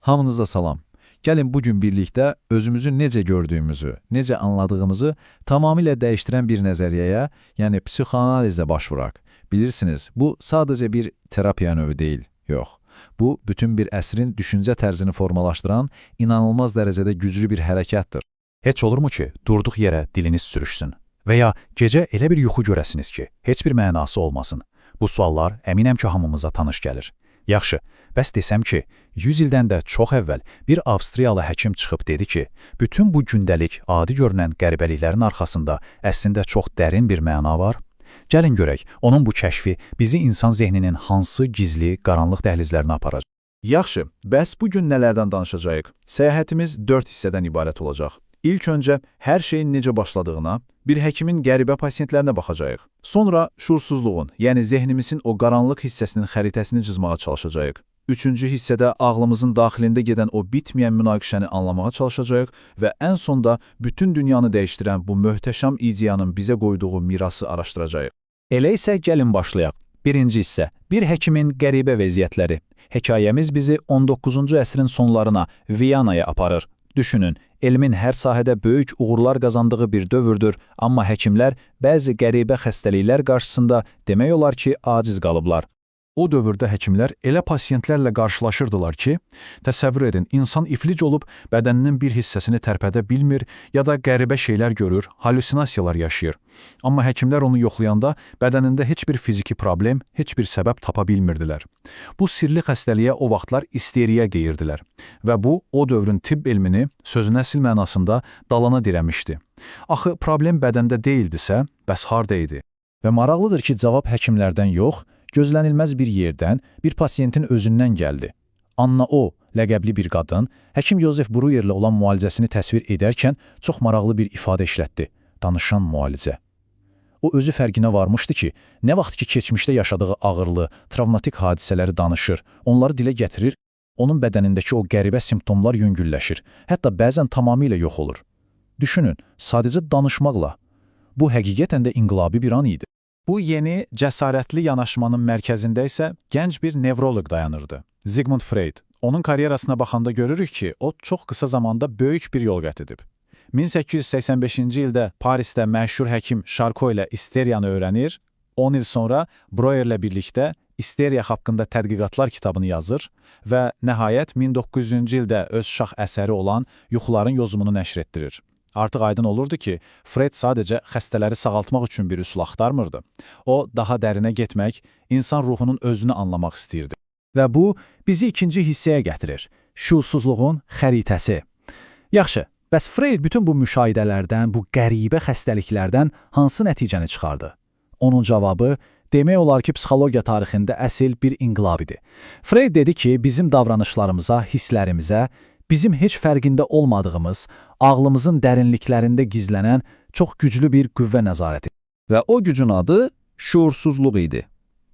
Hamınıza salam. Gəlin bugün birlikdə özümüzü necə gördüyümüzü, necə anladığımızı tamamilə dəyişdirən bir nəzəriyyəyə, yəni psixoanalizə başvuraq. Bilirsiniz, bu sadəcə bir terapiya növü deyil, yox. Bu, bütün bir əsrin düşüncə tərzini formalaşdıran inanılmaz dərəcədə güclü bir hərəkətdir. Heç olurmu ki, durduq yerə diliniz sürüşsün? Və ya gecə elə bir yuxu görəsiniz ki, heç bir mənası olmasın? Bu suallar əminəm ki, hamımıza tanış gəlir. Yaxşı, bəs desəm ki, 100 ildən də çox əvvəl bir Avstriyalı həkim çıxıb dedi ki, bütün bu gündəlik, adi görünən qəribəliklərin arxasında əslində çox dərin bir məna var? Gəlin görək, onun bu kəşfi bizi insan zehninin hansı gizli, qaranlıq dəhlizlərinə aparacaq? Yaxşı, bəs bu gün nələrdən danışacağıq? Səyahətimiz 4 hissədən ibarət olacaq. İlk öncə hər şeyin necə başladığına, bir həkimin qəribə pasiyentlərinə baxacağıq. Sonra şuursuzluğun, yəni zehnimizin o qaranlıq hissəsinin xəritəsini cızmağa çalışacağıq. Üçüncü hissədə ağlımızın daxilində gedən o bitməyən münaqişəni anlamağa çalışacağıq və ən sonda bütün dünyanı dəyişdirən bu möhtəşəm ideyanın bizə qoyduğu mirası araşdıracağıq. Elə isə gəlin başlayaq. Birinci hissə, bir həkimin qəribə vəziyyətləri. Hekayəmiz bizi 19-cu əsrin sonlarına, Viyanaya aparır. Düşünün, elmin hər sahədə böyük uğurlar qazandığı bir dövrdür, amma həkimlər bəzi qəribə xəstəliklər qarşısında demək olar ki, aciz qalıblar. O dövrdə həkimlər elə pasiyentlərlə qarşılaşırdılar ki, təsəvvür edin, insan iflic olub bədəninin bir hissəsini tərpədə bilmir ya da qəribə şeylər görür, halüsinasiyalar yaşayır. Amma həkimlər onu yoxlayanda bədənində heç bir fiziki problem, heç bir səbəb tapa bilmirdilər. Bu sirli xəstəliyə o vaxtlar isteriya deyirdilər və bu, o dövrün tibb elmini sözün əsl mənasında dalana dirəmişdi. Axı, problem bədəndə deyildisə, bəs harda idi? Və maraqlıdır ki, cavab həkimlərdən yox, gözlənilməz bir yerdən, bir pasiyentin özündən gəldi. Anna O, ləqəbli bir qadın, həkim Yozef Bruyerlə olan müalicəsini təsvir edərkən çox maraqlı bir ifadə işlətdi. Danışan müalicə. O özü fərqinə varmışdı ki, nə vaxt ki keçmişdə yaşadığı ağırlı, travmatik hadisələri danışır, onları dilə gətirir, onun bədənindəki o qəribə simptomlar yüngülləşir, hətta bəzən tamamilə yox olur. Düşünün, sadəcə danışmaqla. Bu həqiqətən də inqilabi bir an idi. Bu yeni, cəsarətli yanaşmanın mərkəzində isə gənc bir nevroloq dayanırdı. Sigmund Freud. Onun karyerasına baxanda görürük ki, o çox qısa zamanda böyük bir yol qət edib. 1885-ci ildə Parisdə məşhur həkim Charcot ilə isteriyanı öyrənir, 10 il sonra Breuerlə birlikdə isteriya haqqında tədqiqatlar kitabını yazır və nəhayət 1900-cü ildə öz şax əsəri olan Yuxuların yozumunu nəşr etdirir. Artıq aydın olurdu ki, Freud sadəcə xəstələri sağaltmaq üçün bir üsul axtarmırdı. O, daha dərinə getmək, insan ruhunun özünü anlamaq istəyirdi. Və bu, bizi ikinci hissəyə gətirir. Şuursuzluğun xəritəsi. Yaxşı, bəs Freud bütün bu müşahidələrdən, bu qəribə xəstəliklərdən hansı nəticəni çıxardı? Onun cavabı, demək olar ki, psixologiya tarixində əsl bir inqilab idi. Freud dedi ki, bizim davranışlarımıza, hisslərimizə, bizim heç fərqində olmadığımız, ağlımızın dərinliklərində gizlənən çox güclü bir qüvvə nəzarəti. Və o gücün adı şuursuzluq idi.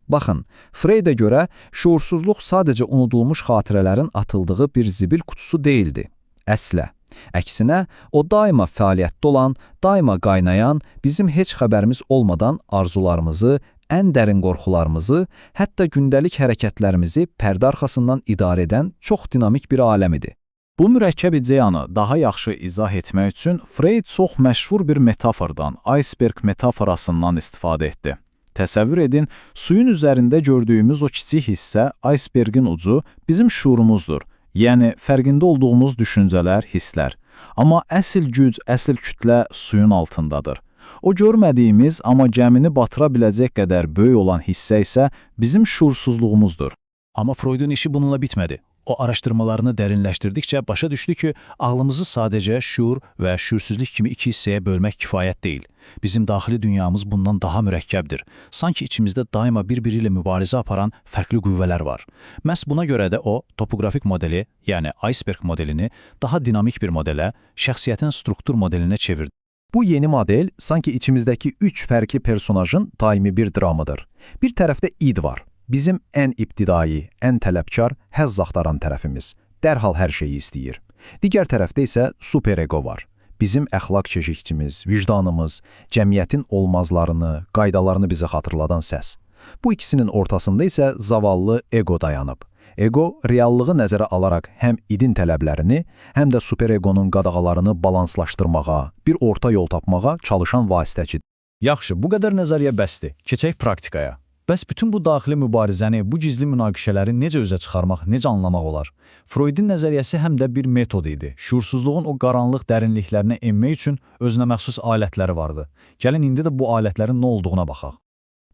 Baxın, Freydə görə şuursuzluq sadəcə unudulmuş xatirələrin atıldığı bir zibil qutusu deyildi. Əslə. Əksinə, o daima fəaliyyətdə olan, daima qaynayan, bizim heç xəbərimiz olmadan arzularımızı, ən dərin qorxularımızı, hətta gündəlik hərəkətlərimizi pərdə arxasından idarə edən çox dinamik bir aləm idi. Bu mürəkkəb ideyanı daha yaxşı izah etmək üçün Freud çox məşhur bir metafordan, iceberg metaforasından istifadə etdi. Təsəvvür edin, suyun üzərində gördüyümüz o kiçik hissə, icebergin ucu bizim şuurumuzdur. Yəni, fərqində olduğumuz düşüncələr, hisslər. Amma əsl güc, əsl kütlə suyun altındadır. O görmədiyimiz, amma gəmini batıra biləcək qədər böyük olan hissə isə bizim şuursuzluğumuzdur. Amma Freudun işi bununla bitmədi. O araşdırmalarını dərinləşdirdikcə başa düşdü ki, ağlımızı sadəcə şuur və şuursuzluq kimi iki hissəyə bölmək kifayət deyil. Bizim daxili dünyamız bundan daha mürəkkəbdir. Sanki içimizdə daima bir-biri ilə mübarizə aparan fərqli qüvvələr var. Məhz buna görə də o, topografik modeli, yəni iceberg modelini daha dinamik bir modelə, şəxsiyyətin struktur modelinə çevirdi. Bu yeni model sanki içimizdəki 3 fərqli personajın daimi bir dramıdır. Bir tərəfdə id var. Bizim ən ibtidai, ən tələbkar, həzz axtaran tərəfimiz. Dərhal hər şeyi istəyir. Digər tərəfdə isə superego var. Bizim əxlaq keşikçimiz, vicdanımız, cəmiyyətin olmazlarını, qaydalarını bizə xatırladan səs. Bu ikisinin ortasında isə zavallı ego dayanıb. Ego reallığı nəzərə alaraq həm idin tələblərini, həm də superegonun qadağalarını balanslaşdırmağa, bir orta yol tapmağa çalışan vasitəçidir. Yaxşı, bu qədər nəzəriyyə bəsdir. Keçək praktikaya. Bəs bütün bu daxili mübarizəni, bu gizli münaqişələri necə üzə çıxarmaq, necə anlamaq olar? Freudin nəzəriyyəsi həm də bir metod idi. Şuursuzluğun o qaranlıq dərinliklərinə enmək üçün özünə məxsus alətləri vardı. Gəlin indi də bu alətlərin nə olduğuna baxaq.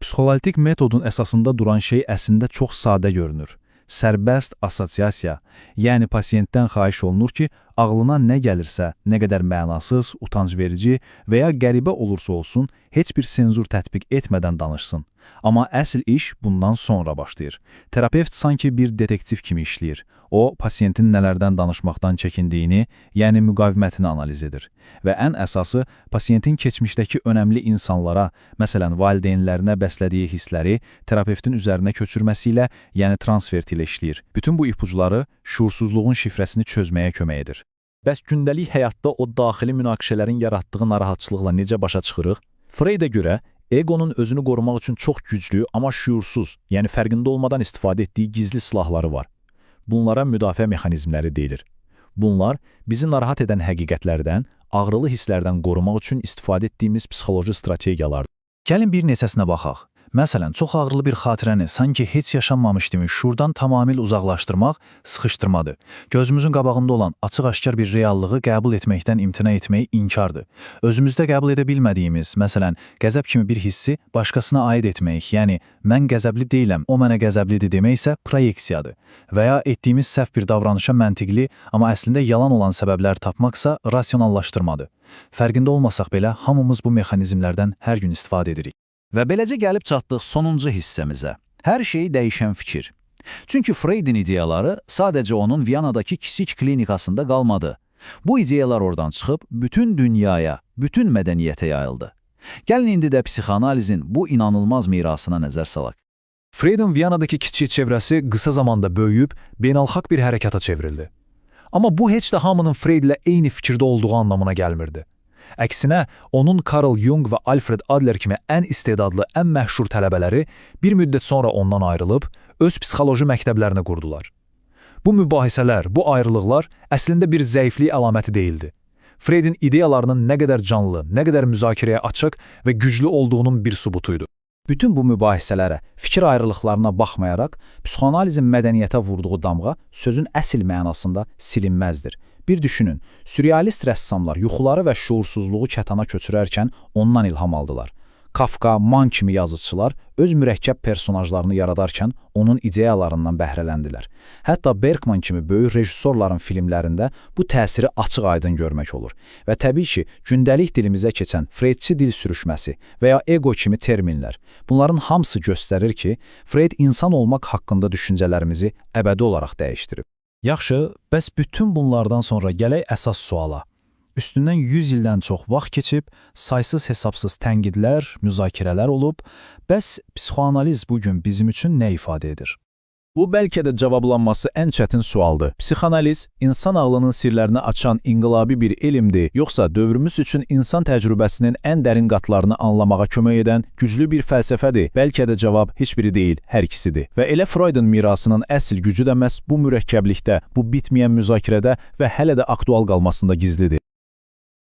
Psixoanalitik metodun əsasında duran şey əslində çox sadə görünür. Sərbəst assosiasiya, yəni pasiyentdən xahiş olunur ki, ağlına nə gəlirsə, nə qədər mənasız, utanc verici və ya qəribə olursa olsun, heç bir senzur tətbiq etmədən danışsın. Amma əsl iş bundan sonra başlayır. Terapevt sanki bir detektiv kimi işləyir. O, pasiyentin nələrdən danışmaqdan çəkindiyini, yəni müqavimətini analiz edir. Və ən əsası, pasiyentin keçmişdəki önəmli insanlara, məsələn, valideynlərinə bəslədiyi hissləri terapevtin üzərinə köçürməsi ilə, yəni transfert ilə işləyir. Bütün bu ipuçları şuursuzluğun şifrəsini çözməyə kömək edir. Bəs gündəlik həyatda o daxili münaqişələrin yaratdığı narahatçılıqla necə başa çıxırıq? Freydə görə, egonun özünü qorumaq üçün çox güclü, amma şuursuz, yəni fərqində olmadan istifadə etdiyi gizli silahları var. Bunlara müdafiə mexanizmləri deyilir. Bunlar, bizi narahat edən həqiqətlərdən, ağrılı hisslərdən qorumaq üçün istifadə etdiyimiz psixoloji strategiyalardır. Gəlin bir neçəsinə baxaq. Məsələn, çox ağrılı bir xatirəni sanki heç yaşanmamış kimi şuurdan tamamilə uzaqlaşdırmaq sıxışdırmadır. Gözümüzün qabağında olan açıq-aşkar bir reallığı qəbul etməkdən imtina etmək inkardır. Özümüzdə qəbul edə bilmədiyimiz, məsələn, qəzəb kimi bir hissi başqasına aid etmək, yəni mən qəzəbli deyiləm, o mənə qəzəblidir demək isə proyeksiyadır. Və ya etdiyimiz səhv bir davranışa məntiqli, amma əslində yalan olan səbəblər tapmaqsa rasionallaşdırmadır. Fərqində olmasaq belə, hamımız bu mexanizmlərdən hər gün istifadə edirik. Və beləcə gəlib çatdıq sonuncu hissəmizə. Hər şeyi dəyişən fikir. Çünki Freudin ideyaları sadəcə onun Viyanadakı kiçik klinikasında qalmadı. Bu ideyalar oradan çıxıb bütün dünyaya, bütün mədəniyyətə yayıldı. Gəlin indi də psixoanalizin bu inanılmaz mirasına nəzər salaq. Freudun Viyanadakı kiçik çevrəsi qısa zamanda böyüyüb, beynəlxalq bir hərəkata çevrildi. Amma bu heç də hamının Freud ilə eyni fikirdə olduğu anlamına gəlmirdi. Əksinə, onun Carl Jung və Alfred Adler kimi ən istedadlı, ən məşhur tələbələri bir müddət sonra ondan ayrılıb, öz psixoloji məktəblərini qurdular. Bu mübahisələr, bu ayrılıqlar əslində bir zəiflik əlaməti deyildi. Freudin ideyalarının nə qədər canlı, nə qədər müzakirəyə açıq və güclü olduğunun bir sübutuydu. Bütün bu mübahisələrə, fikir ayrılıqlarına baxmayaraq, psixoanalizin mədəniyyətə vurduğu damğa sözün əsl mənasında silinməzdir. Bir düşünün, sürrealist rəssamlar yuxuları və şuursuzluğu kətana köçürərkən ondan ilham aldılar. Kafka, Mann kimi yazıçılar öz mürəkkəb personajlarını yaradarkən onun ideyalarından bəhrələndilər. Hətta Bergman kimi böyük rejissorların filmlərində bu təsiri açıq-aydın görmək olur. Və təbii ki, gündəlik dilimizə keçən Freudçi dil sürüşməsi və ya ego kimi terminlər, bunların hamısı göstərir ki, Freud insan olmaq haqqında düşüncələrimizi əbədi olaraq dəyişdirib. Yaxşı, bəs bütün bunlardan sonra gələk əsas suala. Üstündən 100 ildən çox vaxt keçib, saysız hesabsız tənqidlər, müzakirələr olub, bəs psixoanaliz bugün bizim üçün nə ifadə edir? Bu bəlkə də cavablanması ən çətin sualdır. Psixoanaliz, insan ağlının sirlərini açan inqilabi bir elmdir, yoxsa dövrümüz üçün insan təcrübəsinin ən dərin qatlarını anlamağa kömək edən güclü bir fəlsəfədir? Bəlkə də cavab heç biri deyil, hər ikisidir. Və elə Freudun mirasının əsl gücü də məhz bu mürəkkəblikdə, bu bitməyən müzakirədə və hələ də aktual qalmasında gizlidir.